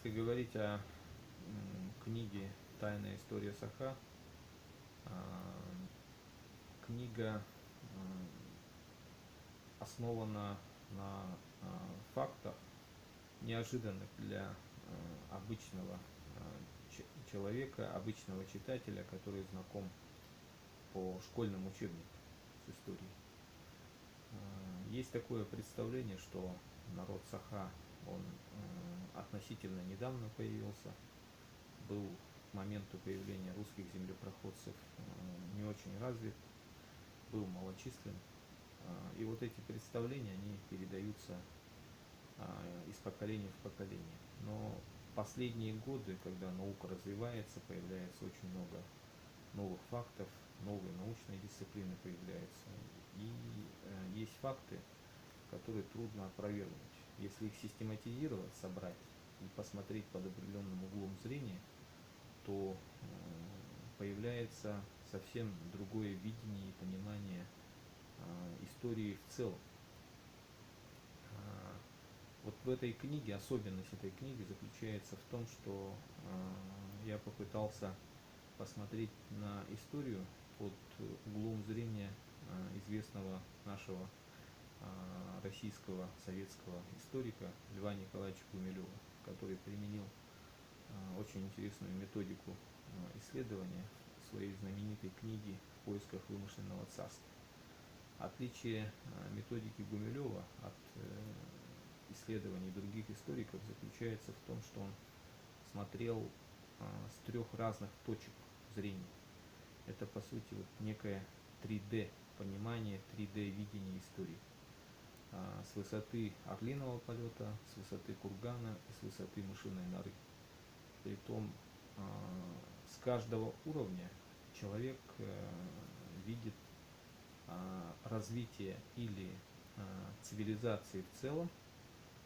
Если говорить о книге «Тайная история Саха», книга основана на фактах, неожиданных для обычного человека, обычного читателя, который знаком по школьным учебникам с историей. Есть такое представление, что народ Саха, он относительно недавно появился, был к моменту появления русских землепроходцев не очень развит, был малочислен. И вот эти представления, они передаются из поколения в поколение. Но последние годы, когда наука развивается, появляется очень много новых фактов, новые научные дисциплины появляются. И есть факты, которые трудно опровергнуть. Если их систематизировать, собрать и посмотреть под определенным углом зрения, то появляется совсем другое видение и понимание истории в целом. Вот в этой книге, особенность этой книги заключается в том, что я попытался посмотреть на историю под углом зрения известного нашего российского советского историка Льва Николаевича Гумилева, который применил очень интересную методику исследования в своей знаменитой книге «В поисках вымышленного царства». Отличие методики Гумилева от исследований других историков заключается в том, что он смотрел с трех разных точек зрения. Это, по сути, вот некое 3D понимание, 3D видение истории. С высоты орлиного полета, с высоты кургана и с высоты мышиной норы. Притом с каждого уровня человек видит развитие или цивилизации в целом,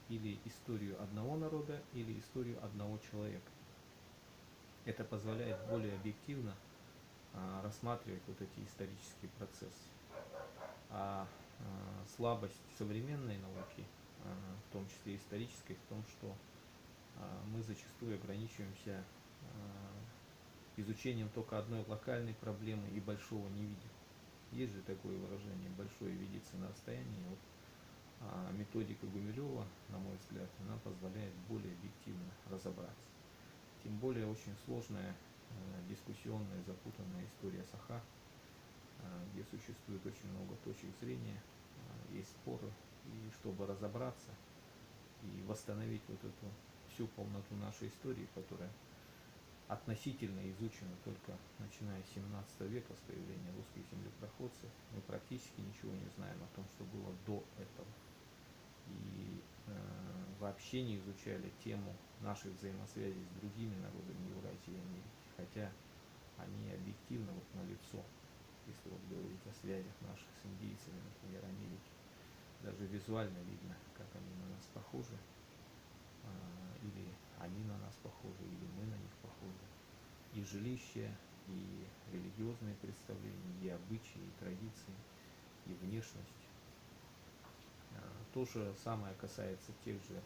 или историю одного народа, или историю одного человека. Это позволяет более объективно рассматривать вот эти исторические процессы. А слабость современной науки, в том числе исторической, в том, что мы зачастую ограничиваемся изучением только одной локальной проблемы и большого не видим. Есть же такое выражение «большое видится на расстоянии». Вот, методика Гумилева, на мой взгляд, она позволяет более объективно разобраться. Тем более очень сложная, дискуссионная, запутанная история Саха, где существует очень много точек зрения, есть споры. И чтобы разобраться и восстановить вот эту всю полноту нашей истории, которая относительно изучена только начиная с 17 века, с появления русских землепроходцев, мы практически ничего не знаем о том, что было до этого. И вообще не изучали тему наших взаимосвязей с другими народами Евразии и Америки, хотя они объективно вот налицо. Если вот говорить о связях наших с индейцами, например, Америки, даже визуально видно, как они на нас похожи, или они на нас похожи, или мы на них похожи. И жилища, и религиозные представления, и обычаи, и традиции, и внешность. То же самое касается тех же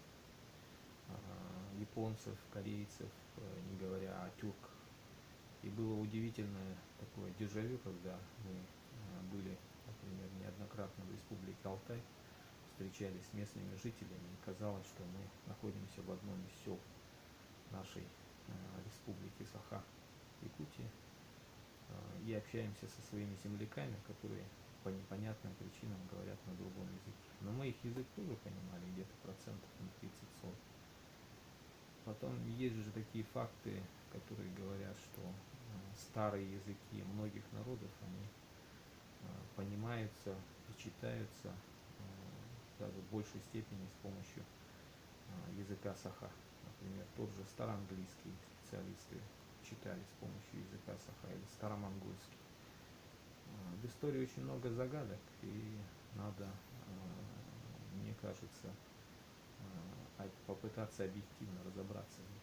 японцев, корейцев, не говоря о тюрках. И было удивительное такое дежавю, когда мы были, например, неоднократно в республике Алтай, встречались с местными жителями, и казалось, что мы находимся в одном из сел нашей республики Саха, Якутии, и общаемся со своими земляками, которые по непонятным причинам говорят на другом языке. Но мы их язык тоже понимали где-то процентов на 30-40. Потом есть же такие факты, которые говорят, что старые языки многих народов, они понимаются и читаются даже в большей степени с помощью языка Саха. Например, тот же староанглийский специалисты читали с помощью языка Саха, или старомонгольский. В истории очень много загадок, и надо, мне кажется, попытаться объективно разобраться в них.